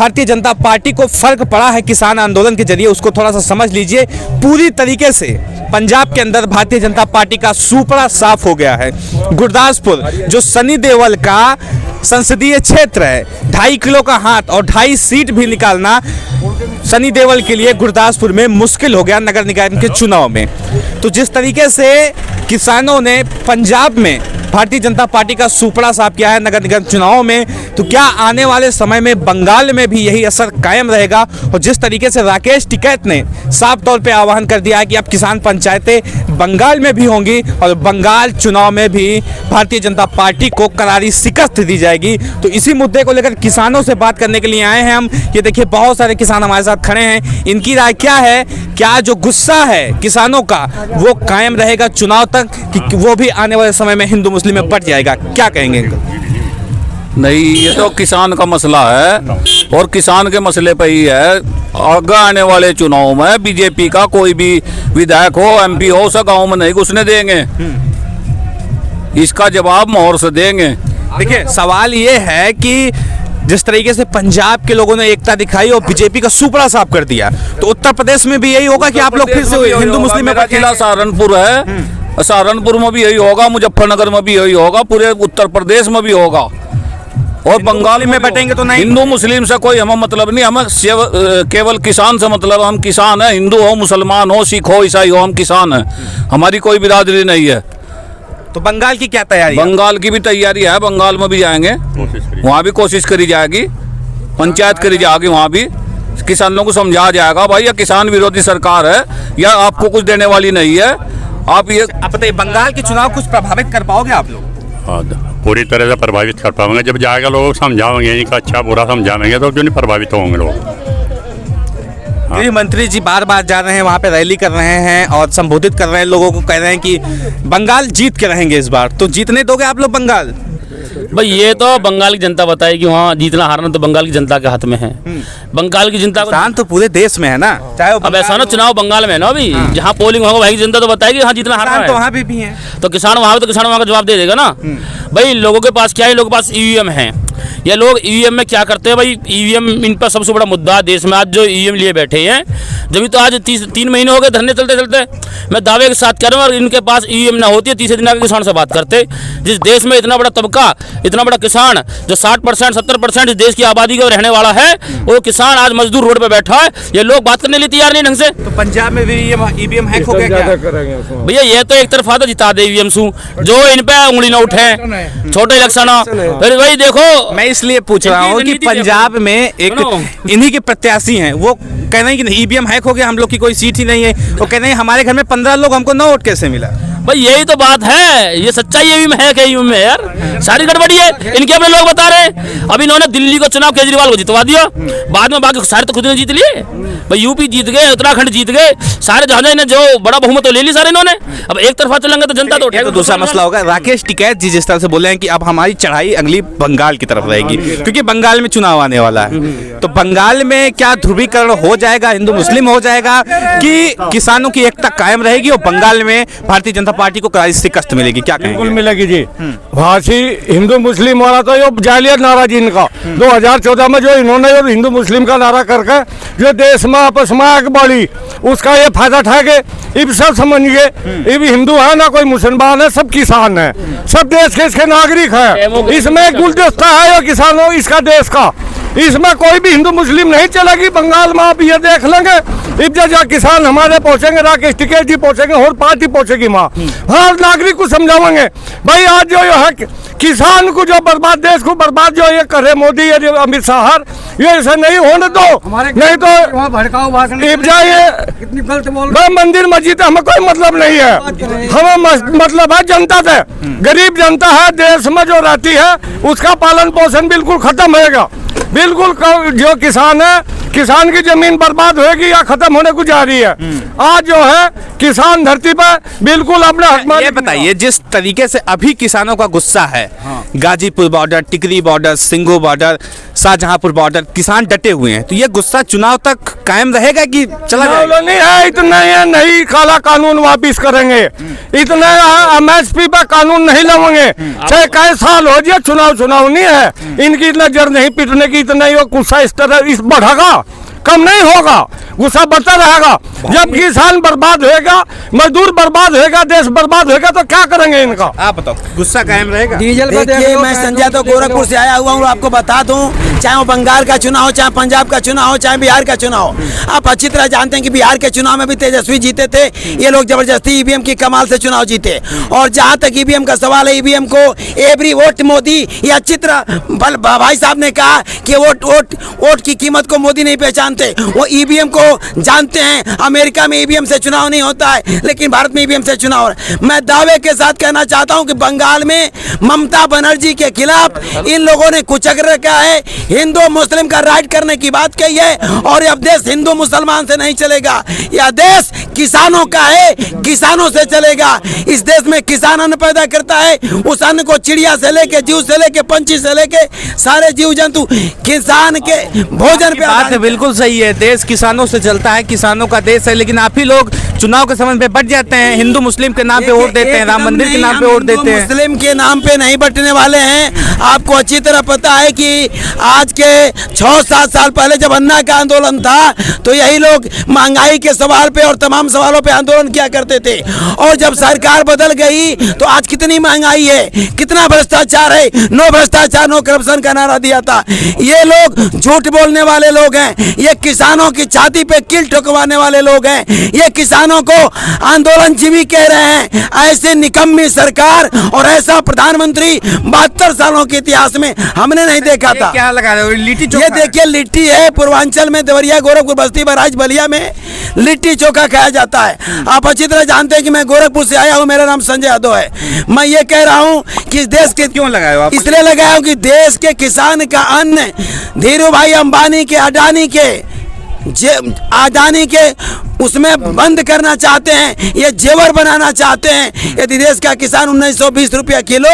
Bharatiya Janata party को फर्क पड़ा है किसान आंदोलन के जरिए, उसको थोड़ा सा समझ लीजिए। पूरी तरीके से पंजाब के अंदर भारतीय जनता पार्टी का सुपड़ा साफ हो गया है। गुरदासपुर जो सनी देओल का संसदीय क्षेत्र है, 2.5 किलो का हाथ और 2.5 सीट भी निकालना सनी देओल के लिए गुरदासपुर में मुश्किल हो गया नगर निगम के चुनाव में। तो जिस तरीके से किसानों ने पंजाब में भारतीय जनता पार्टी का सुपड़ा साफ किया है नगर निगम चुनावों में, तो क्या आने वाले समय में बंगाल में भी यही असर कायम रहेगा? और जिस तरीके से राकेश टिकैत ने साफ तौर पे आह्वान कर दिया है कि अब किसान पंचायतें बंगाल में भी होंगी और बंगाल चुनाव में भी भारतीय जनता पार्टी को करारी शिकस्त दी जाएगी। तो इसी मुद्दे को लेकर किसानों से बात करने के लिए आए हैं हम। ये देखिए बहुत सारे किसान हमारे साथ खड़े हैं, इनकी राय क्या है, क्या जो गुस्सा है किसानों का वो कायम रहेगा चुनाव तक कि वो भी आने वाले समय में हिंदू मुस्लिम में बट जाएगा? क्या कहेंगे इनको? नहीं, ये तो किसान का मसला है और किसान के मसले पे ही है। आगे आने वाले चुनाव में बीजेपी का कोई भी विधायक हो, एमपी हो, उसे गाँव में नहीं घुसने देंगे। इसका जवाब मोहर से देंगे। देखिए सवाल ये है कि जिस तरीके से पंजाब के लोगों ने एकता दिखाई और बीजेपी का सुपड़ा साफ कर दिया, तो उत्तर प्रदेश में भी यही होगा कि आप लोग फिर से हिंदू मुस्लिम में? जिला सहारनपुर है, सहारनपुर में भी यही होगा, मुजफ्फरनगर में भी यही होगा, पूरे उत्तर प्रदेश में भी होगा। और बंगाल में बैठेंगे तो नहीं। हिंदू मुस्लिम से कोई हमें मतलब नहीं, हमें केवल किसान से मतलब। हम किसान हैं, हिंदू हो, मुसलमान हो, सिख हो, ईसाई हो, हम किसान हैं। हमारी कोई बिरादरी नहीं है। तो बंगाल की क्या तैयारी है? बंगाल की भी तैयारी है, बंगाल में भी जाएंगे, वहाँ भी कोशिश करी जाएगी, पंचायत करी जाएगी, वहाँ भी किसानों को समझाया जाएगा भाई ये किसान विरोधी सरकार है या आपको कुछ देने वाली नहीं है। आप ये बताइए, बंगाल के चुनाव कुछ प्रभावित कर पाओगे आप लोग? पूरी तरह से प्रभावित कर पाएंगे जब जाएगा, लोग समझाएंगे, इनका अच्छा बुरा समझाएंगे तो क्यों नहीं प्रभावित होंगे लोग। गृह मंत्री जी बार बार जा रहे हैं वहाँ पे, रैली कर रहे हैं और संबोधित कर रहे हैं लोगों को, कह रहे हैं कि बंगाल जीत के रहेंगे इस बार। तो जीतने दोगे आप लोग बंगाल? भाई ये तो बंगाल की जनता बताएगी, वहाँ जीतना हारना तो बंगाल की जनता के हाथ में है। बंगाल की जनता को तो पूरे देश में है ना, चाहे अब ऐसा ना चुनाव बंगाल में है ना अभी, जहाँ पोलिंग होगा वही जनता तो बताएगी हाँ जीतना हारना है। तो वहाँ भी है तो किसान वहाँ पे, तो किसान वहाँ का जवाब दे देगा ना। भाई लोगों के पास क्या है, लोगों के पास ईवीएम है। ये लोग ईवीएम में क्या करते हैं भाई, ईवीएम इन पर सबसे बड़ा मुद्दा है देश में आज, जो ईवीएम लिए बैठे हैं। जब तो आज 3 महीने हो गए धरने चलते चलते, मैं दावे के साथ कह रहा हूँ, और इनके पास ईवीएम ना होती है तीसरे दिन आके किसान से बात करते। जिस देश में इतना बड़ा तबका, इतना बड़ा किसान जो 60% 70% इस देश की आबादी का रहने वाला है, वो किसान आज मजदूर रोड पे बैठा है। ये लोग बात करने के लिए तैयार नहीं ढंग से। तो पंजाब में भी ईवीएम हैक हो गया क्या? भैया ये तो एक तरफा तो जिता दे ईवीएम सू, जो इन पे उंगली न उठे, छोटे इलेक्शन। फिर भाई देखो, मैं इसलिए पूछ रहा हूँ कि पंजाब में एक इन्हीं के प्रत्याशी हैं, वो कह रहे हैं कि ईवीएम हैक हो गया, हम लोग की कोई सीट ही नहीं है। वो कह रहे हैं हमारे घर में 15 लोग, हमको 9 वोट कैसे मिला? भाई यही तो बात है, ये सच्चाई ये भी है ईवीएम में यार, सारी गड़बड़ी है। इनके अपने लोग बता रहे हैं। अभी इन्होंने दिल्ली को चुनाव केजरीवाल को जितवा दिया, बाद में बाकी सारे तो खुद ने जीत लिए। भाई यूपी जीत गए, उत्तराखंड जीत गए, सारे जहाँ ने जो बड़ा बहुमत तो ले ली सारे इन्होंने। अब एक तरफा चलेंगे तो जनता तो दूसरा मसला होगा। राकेश टिकैत जी जिस तरह से बोले हैं कि अब हमारी चढ़ाई अगली बंगाल की तरफ रहेगी, क्योंकि बंगाल में चुनाव आने वाला है। तो बंगाल में क्या ध्रुवीकरण हो जाएगा, हिंदू मुस्लिम हो जाएगा, कि किसानों की एकता कायम रहेगी और बंगाल में भारतीय जनता पार्टी को करारी शिकस्त मिलेगी? क्या कहेंगे? बिल्कुल मिलेगी जी। वहाँ से हिंदू मुस्लिम वाला तो ये जालिया नारा जी इनका 2014 में जो इन्होंने हिंदू मुस्लिम का नारा करके जो देश में आपस में आग बढ़ी, उसका ये फायदा उठाएंगे। इब सब समझिए, इब हिंदू है ना कोई मुसलमान है, सब किसान है, सब देश के इसके नागरिक है। इसमें एक गुलदस्ता है ये किसानों इसका देश का, इसमें कोई भी हिंदू मुस्लिम नहीं चलेगी। बंगाल में आप ये देख लेंगे, इब जो किसान हमारे पहुंचेंगे, राकेश टिकैत जी पहुंचेंगे और पार्टी पहुंचेगी वहाँ, हर नागरिक को समझाएंगे भाई आज जो है किसान को जो बर्बाद, देश को बर्बाद जो ये करे मोदी या अमित शाह, ये ऐसा नहीं होने दो, नहीं तो इब जाइए मंदिर मस्जिद हमें कोई मतलब नहीं है। हमें मतलब है जनता से, गरीब जनता है देश में जो रहती है, उसका पालन पोषण बिल्कुल खत्म होगा। बिल्कुल जो किसान है किसान की जमीन बर्बाद होगी या खत्म होने को जा रही है। आज जो है किसान धरती पर बिल्कुल अपने हक मालिक ये बताइए, जिस तरीके से अभी किसानों का गुस्सा है, गाजीपुर बॉर्डर, टिकरी बॉर्डर, सिंगो बॉर्डर, शाहजहांपुर बॉर्डर, किसान डटे हुए हैं, तो ये गुस्सा चुनाव तक कायम रहेगा कि चला जाएगा? नहीं है, इतना है नहीं, काला कानून वापिस करेंगे, इतने MSP पर कानून नहीं लाएंगे, चाहे कई साल हो जाए, चुनाव नहीं है, इनकी इतना जड़ नहीं पीटने की, इतना ही गुस्सा इस तरह इस बढ़ेगा, कम नहीं होगा, गुस्सा बढ़ता रहेगा। जब किसान बर्बाद होएगा, मजदूर बर्बाद होएगा, देश बर्बाद होएगा, तो क्या करेंगे इनका? आप बताओ, गुस्सा कायम रहेगा? देखिए, मैं संजय तो गोरखपुर से आया हुआ हूँ, आपको बता दूं, चाहे वो बंगाल का चुनाव हो, चाहे पंजाब का चुनाव हो, चाहे बिहार का चुनाव हो, आप अच्छी तरह जानते हैं कि बिहार के चुनाव में भी तेजस्वी जीते थे, ये लोग जबरदस्ती ईवीएम की कमाल से चुनाव जीते। और जहाँ तक ईवीएम का सवाल है, ईवीएम को एवरी वोट मोदी, ये अच्छी तरह भाई साहब ने कहा कि वोट की कीमत को मोदी नहीं पहचानते, वो ईवीएम को जानते हैं। अमेरिका में ईवीएम से चुनाव नहीं होता है, लेकिन भारत में ईवीएम से चुनाव हो रहा है। मैं दावे के साथ कहना चाहता हूं कि बंगाल में ममता बनर्जी के खिलाफ इन लोगों ने कुचक्र रखा है, हिंदू मुस्लिम का राइट करने की बात कही है, और अब देश हिंदू मुसलमान से नहीं चलेगा, यह देश किसानों का है, किसानों से चलेगा। इस देश में किसान अन्न पैदा करता है, उस अन्न को चिड़िया से लेके, जीव से लेके, पंछी से लेके सारे जीव जंतु किसान के भोजन पे बात बिल्कुल सही है, देश किसानों से चलता है, किसानों का देश है, लेकिन आप ही लोग चुनाव के समय पे बट जाते हैं, हिंदू मुस्लिम के नाम पे वोट देते हैं, राम मंदिर के नाम पे वोट देते हैं। मुस्लिम के नाम पे नहीं बटने वाले हैं। आपको अच्छी तरह पता है कि आज के 6-7 साल पहले जब अन्ना का आंदोलन था, तो यही लोग महंगाई के सवाल पे और तमाम सवालों पे आंदोलन किया करते थे, और जब सरकार बदल गई तो आज कितनी महंगाई है, कितना भ्रष्टाचार है, नो भ्रष्टाचार नो करप्शन का नारा दिया था। ये लोग झूठ बोलने वाले लोग हैं, ये किसानों की छाती पे कील ठोकवाने वाले लोग हैं, ये किसानों को आंदोलन जीवी कह रहे हैं। ऐसे निकम्मी सरकार और ऐसा प्रधानमंत्री 72 सालों के इतिहास में हमने नहीं देखा था। क्या लगा रहे हो? लिट्टी चोखा? ये देखिए, लिट्टी है, पूर्वांचल में देवरिया, गोरखपुर, बस्ती, बहराइच, बलिया में लिट्टी चोखा खाया जाता है। आप अच्छी तरह जानते हैं कि मैं गोरखपुर से आया हूँ, मेरा नाम संजय यादव है। मैं ये कह रहा हूँ कि देश के क्यों लगाए हो आप? इसलिए लगाया हूँ कि देश के किसान का अन्न धीरू भाई अंबानी के, अडानी के उसमें बंद करना चाहते हैं, ये जेवर बनाना चाहते हैं। यदि देश का किसान 1920 रुपया किलो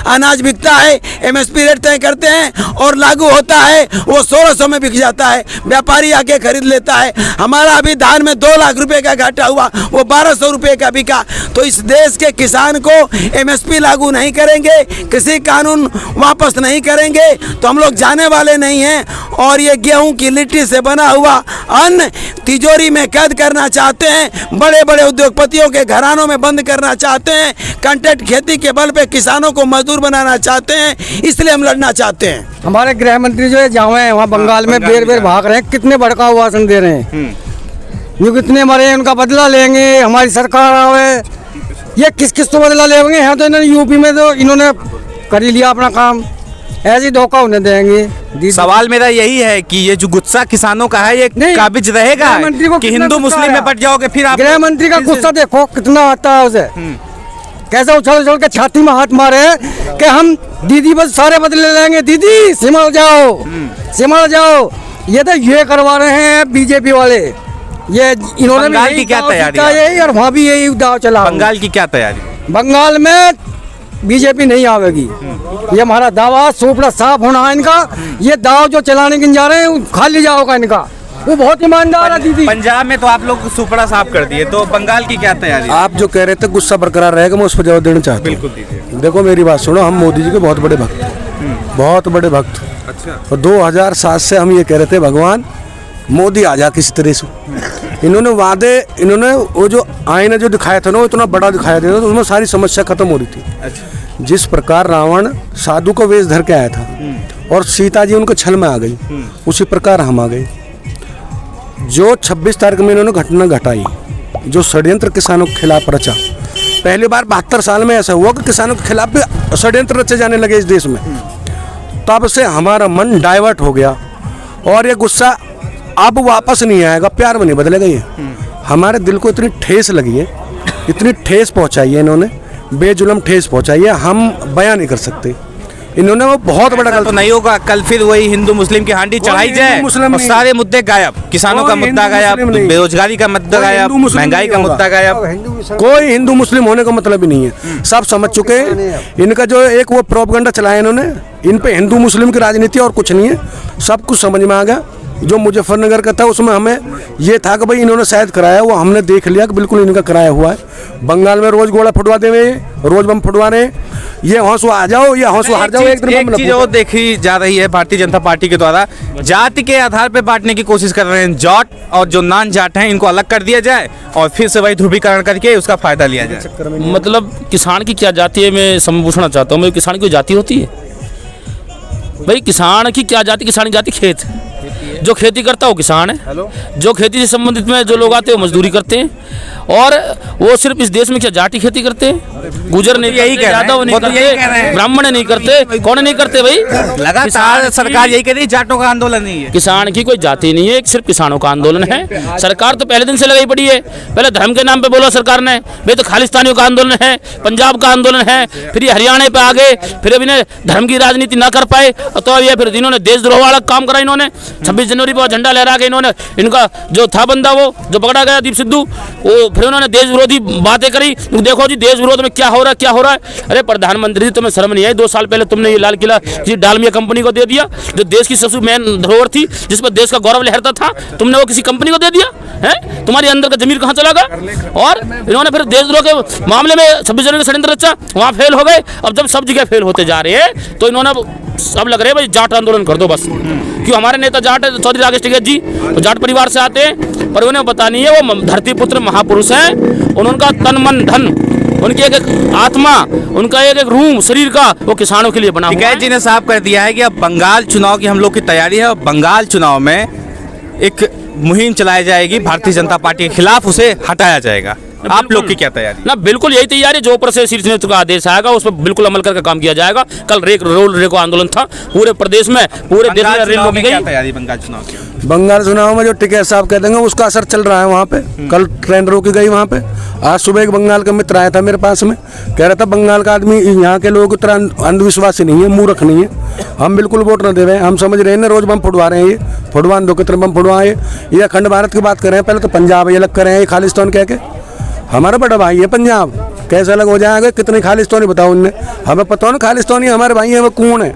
अनाज बिकता है, MSP रेट तय करते हैं और लागू होता है, वो 1600 में बिक जाता है, व्यापारी आके खरीद लेता है। हमारा अभी धान में 2 लाख रुपए का घाटा हुआ, वो 1200 रुपये का बिका। तो इस देश के किसान को MSP लागू नहीं करेंगे, कृषि कानून वापस नहीं करेंगे, तो हम लोग जाने वाले नहीं हैं। और ये गेहूं की लिट्टी से बना हुआ अन्न तिजोरी में कैद करना चाहते हैं, बड़े बड़े उद्योगपतियों के घरानों में बंद करना चाहते हैं, कॉन्ट्रैक्ट खेती के बल पे किसानों को मजदूर बनाना चाहते हैं, इसलिए हम लड़ना चाहते हैं। हमारे गृह मंत्री जो है जहाँ हैं वहाँ बंगाल में बेर भाग रहे हैं, कितने भड़काऊ भाषण दे रहे हैं, जो कितने मरे हैं उनका बदला लेंगे, हमारी सरकार आवे, ये किस किस तो बदला लेंगे। यहाँ तो इन्होंने यूपी में तो इन्होंने कर ही लिया अपना काम, ऐसे धोखा उन्हें देंगे। सवाल मेरा यही है कि ये जो गुस्सा किसानों का है, ये काबिज रहेगा कि हिंदू मुस्लिम में बट जाओगे? फिर आप गृह मंत्री का गुस्सा देखो कितना आता है उसे, कैसे उछल के छाती में हाथ मारे कि हम दीदी बस सारे बदले लेंगे, दीदी सिमट जाओ, सिमट जाओ। ये तो ये करवा रहे हैं बीजेपी वाले, ये इन्होंने बंगाल की क्या तैयारी है? और वहाँ भी यही दाव चला। बंगाल की क्या तैयारी? बंगाल में बीजेपी नहीं आवेगी, ये हमारा दावा सुपड़ा साफ होना है इनका। ये दाव जो चलाने के जा रहे हैं खाली जाओगा इनका, वो बहुत ईमानदार है दीदी। पंजाब में तो आप लोग सुपड़ा साफ कर दिए, तो बंगाल की क्या तैयारी? आप जो कह रहे थे गुस्सा बरकरार रहेगा, मैं उस पर जवाब देना चाहता हूँ। बिल्कुल दीजिए। देखो मेरी बात सुनो, हम मोदी जी के बहुत बड़े भक्त हैं, बहुत बड़े भक्त। अच्छा। और 2007 से हम ये कह रहे थे भगवान मोदी आ जा किसी तरह से। इन्होंने वो जो आईना जो दिखाया था ना, वो इतना बड़ा दिखाया था, तो उसमें सारी समस्या खत्म हो रही थी। अच्छा। जिस प्रकार रावण साधु को वेश धर के आया था और सीता जी उनके छल में आ गई, उसी प्रकार हम आ गए। जो 26 तारीख में इन्होंने घटना घटाई, जो षड्यंत्र किसानों के खिलाफ रचा, पहली बार 72 साल में ऐसा हुआ कि किसानों के खिलाफ भी षड्यंत्र रचे जाने लगे इस देश में। तब से हमारा मन डाइवर्ट हो गया और ये गुस्सा अब वापस नहीं आएगा, प्यार में नहीं बदलेगा। ये हमारे दिल को इतनी ठेस लगी है, इतनी ठेस पहुंचाई है इन्होंने, बेजुल्म ठेस पहुंचाई है, हम बयां नहीं कर सकते। इन्होंने वो बहुत बड़ा तो गलत नहीं होगा, कल फिर वही हिंदू मुस्लिम की हांडी चढ़ाई हिंदू जाए मुस्लिम और नहीं। सारे मुद्दे गायब, किसानों का कोई मुद्दा हिंदू गायब, मुस्लिम नहीं। बेरोजगारी का मुद्दा कोई गायब, हिंदू मुस्लिम महंगाई नहीं का होगा। मुद्दा गायब। कोई हिंदू मुस्लिम होने का मतलब ही नहीं है, सब समझ चुके हैं। इनका जो एक वो प्रोपगंडा चलाया इन्होंने, इन पे हिंदू मुस्लिम की राजनीति और कुछ नहीं है, सब कुछ समझ में आ गया। जो मुजफ्फरनगर का था उसमें हमें ये था कि भाई इन्होंने शायद कराया, वो हमने देख लिया कि बिल्कुल इनका कराया हुआ है। बंगाल में रोज गोला फुटवा दे हुए, रोज बम फुटवा रहे, ये हौसला आ जाओ, ये हौसला हार जाओ, एक दिन एक बम चीज न और देखी जा रही है भारतीय जनता पार्टी के द्वारा, जाति के आधार पे बांटने की कोशिश कर रहे हैं। जाट और जो नॉन जाट हैं इनको अलग कर दिया जाए और फिर से वही ध्रुवीकरण करके उसका फायदा लिया जाए। मतलब किसान की क्या जाति है, मैं समझना चाहता हूँ। भाई किसान की कोई जाति होती है? भाई किसान की क्या जाति? किसान की जाति खेत, जो खेती करता है वो किसान है। जो खेती से संबंधित में जो लोग आते हैं वो मजदूरी करते हैं। और वो सिर्फ इस देश में क्या जाति खेती करते हैं? गुजर नहीं यही करते, कह रहे हैं, यादव नहीं वो तो यही कह रहे करते, हैं। ब्राह्मण नहीं करते, कौन नहीं करते भाई? लगातार किसान सरकार की- यही कह रही है जाटों का आंदोलन नहीं है। किसान की कोई जाति नहीं है, एक सिर्फ किसानों का आंदोलन है। सरकार तो पहले दिन से लगाई पड़ी है। पहले धर्म के नाम पे बोला सरकार ने, भाई तो खालिस्तानियों का आंदोलन है, पंजाब का आंदोलन है, फिर ये हरियाणा पे आ गए, फिर अब इन्हें धर्म की राजनीति ना कर पाए तो ये फिर इन्होंने देशद्रोह वाला काम करा। इन्होंने 26 जनवरी पर झंडा लहरा के इन्होंने, इनका जो था बंदा वो जो पकड़ा गया दीप सिद्धू, वो फिर उन्होंने देश विरोधी बातें करी। देखो जी देश विरोध में क्या हो रहा है, क्या हो रहा है। अरे प्रधानमंत्री जी तुम्हें शर्म नहीं आई? 2 साल पहले तुमने ये लाल किला जी डालमिया कंपनी को दे दिया, जो देश की सबसे मेन धरोहर थी, जिस पर देश का गौरव लहरता था, तुमने वो किसी कंपनी को दे दिया है? तुम्हारे अंदर का जमीर कहाँ चला गया? और इन्होंने फिर देशद्रोह के मामले में 26 जनवरी का षड्यंत्र रचा, वहाँ फेल हो गए। अब जब सब जगह फेल होते जा रहे हैं तो इन्होंने अब लग रहे हैं भाई जाट आंदोलन कर दो बस। क्यों? हमारे नेता जाट है, चौधरी राकेश टिकैत जी, वो जाट परिवार से आते हैं, पर उन्हें पता नहीं है वो धरती पुत्र महापुरुष हैं। उनका तन मन धन, उनकी एक आत्मा, उनका एक रूह शरीर का वो किसानों के लिए बना हुआ टिकैत जी ने साफ कर दिया है कि अब बंगाल चुनाव की हम लोग की तैयारी है और बंगाल चुनाव में एक मुहिम चलाई जाएगी, भारतीय जनता पार्टी के खिलाफ उसे हटाया जाएगा। आप लोग की क्या तैयारी? ना बिल्कुल यही तैयारी, जो ऊपर से शीर्ष नेतृत्व का आदेश आएगा उस पर बिल्कुल अमल करके काम किया जाएगा। कल रोल रेको आंदोलन था पूरे प्रदेश में, पूरे देश में रेल रोकी क्या गई। तैयारी बंगाल चुनाव की? बंगाल चुनाव में जो टिकैत साहब कह देंगे उसका असर चल रहा है वहाँ पे। कल ट्रेन रोकी गई वहाँ पे। आज सुबह एक बंगाल का मित्र आया था मेरे पास में, कह रहा था बंगाल का आदमी यहाँ के लोगों की तरह अंधविश्वासी नहीं है, मूर्ख नहीं है, हम बिल्कुल वोट न दे रहे हैं, हम समझ रहे हैं रोज बम फुटवा रहे हैं, ये फुटवान दो कितने बम फुटवाए। ये अखंड भारत की बात कर रहे हैं, पहले तो पंजाब ये अलग कर रहे हैं, ये खालिस्तान कह के। हमारा बड़ा भाई है पंजाब, कैसे अलग हो जाएगा? कितने खालिस्तानी बताओ उनने, हमें पता हो ना खालिस्तानी हमारे भाई हैं, वो कौन है?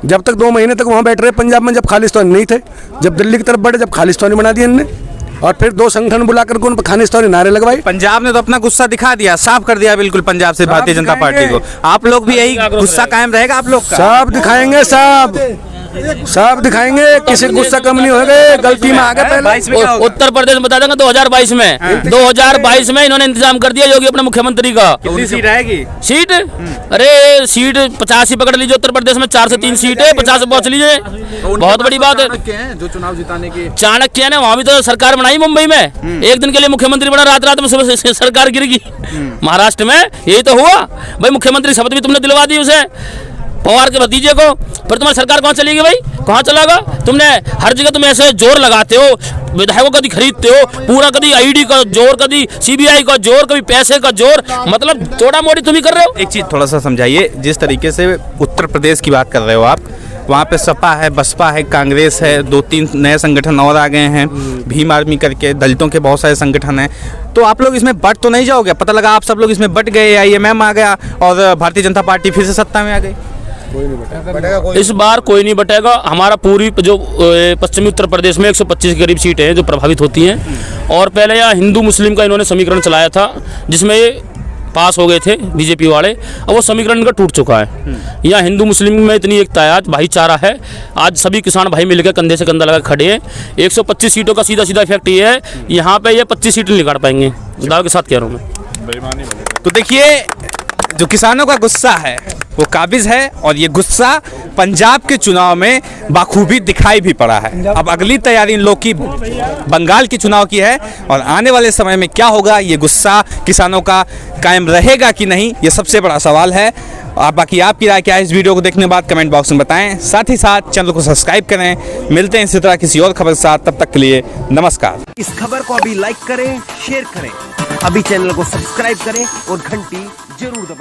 जब तक 2 महीने तक वहाँ बैठ रहे पंजाब में, जब खालिस्तानी नहीं थे, जब दिल्ली की तरफ बढ़े, जब खालिस्तानी बना दिया इनने, और फिर 2 संगठन बुलाकर उन पर खालिस्तानी नारे लगवाई। पंजाब ने तो अपना गुस्सा दिखा दिया, साफ कर दिया बिल्कुल पंजाब से भारतीय जनता पार्टी को। आप लोग भी यही गुस्सा कायम रहेगा आप लोग का? सब दिखाएंगे, सब दिखाएंगे, किसी को गुस्सा कम नहीं होगा। गलती में आ गए पहले। 22 में क्या होगा? उत्तर प्रदेश में बता देंगे 2022 में 2022 में इन्होंने इंतजाम कर दिया योगी अपने मुख्यमंत्री का। कितनी सीट रहेगी? सीट, अरे सीट 50 ही पकड़ लीजिए उत्तर प्रदेश में, 4 से 3 सीट है, 50 पहुंच लीजिए, बहुत बड़ी बात है। जो चुनाव जिताने के चाणक्य ने वहां भी तो सरकार बनाई मुंबई में, एक दिन के लिए मुख्यमंत्री बना, रात में सुबह से सरकार गिर गई। महाराष्ट्र में यही तो हुआ भाई, मुख्यमंत्री शपथ भी तुमने दिलवा दी उसे, पवार के भतीजे को, फिर तुम्हारी सरकार कहाँ चलेगी भाई? कहाँ चलेगा? तुमने हर जगह तुम ऐसे जोर लगाते हो, विधायकों कभी खरीदते हो, पूरा कभी आईडी का जोर, कभी सीबीआई का जोर, कभी पैसे का जोर, मतलब चोड़ा मोड़ी तुम ही कर रहे हो। एक चीज थोड़ा सा समझाइए, जिस तरीके से उत्तर प्रदेश की बात कर रहे हो आप, वहाँ पे सपा है, बसपा है, कांग्रेस है, 2-3 नए संगठन और आ गए हैं, भीम आर्मी करके, दलितों के बहुत सारे संगठन हैं, तो आप लोग इसमें बट तो नहीं जाओगे? पता लगा आप सब लोग इसमें बट गए, IMM आ गया और भारतीय जनता पार्टी फिर से सत्ता में आ गई। इस बार कोई नहीं बटेगा। हमारा पूरी जो पश्चिमी उत्तर प्रदेश में 125 के करीब सीटें हैं जो प्रभावित होती हैं, और पहले यहाँ हिंदू मुस्लिम का इन्होंने समीकरण चलाया था जिसमें ये पास हो गए थे बीजेपी वाले, अब वो समीकरण इनका टूट चुका है। यहाँ हिंदू मुस्लिम में इतनी एकता है, आज भाईचारा है, आज सभी किसान भाई मिलकर कंधे से कंधा लगा खड़े हैं। 125 सीटों का सीधा सीधा इफेक्ट ये है, यहाँ पे ये 25 सीटें निकाल पाएंगे, दाव के साथ कह रहा हूँ मैं। तो देखिए, जो किसानों का गुस्सा है वो काबिज है, और ये गुस्सा पंजाब के चुनाव में बाखूबी दिखाई भी पड़ा है। अब अगली तैयारी इन लोग की बंगाल के चुनाव की है, और आने वाले समय में क्या होगा, ये गुस्सा किसानों का कायम रहेगा कि नहीं, ये सबसे बड़ा सवाल है। बाकी आपकी राय क्या है इस वीडियो को देखने के बाद कमेंट बॉक्स में बताएं, साथ ही साथ चैनल को सब्सक्राइब करें। मिलते हैं इसी तरह किसी और खबर के साथ, तब तक के लिए नमस्कार। इस खबर को अभी लाइक करें, शेयर करें, अभी चैनल को सब्सक्राइब करें और घंटी जरूर दबाएं।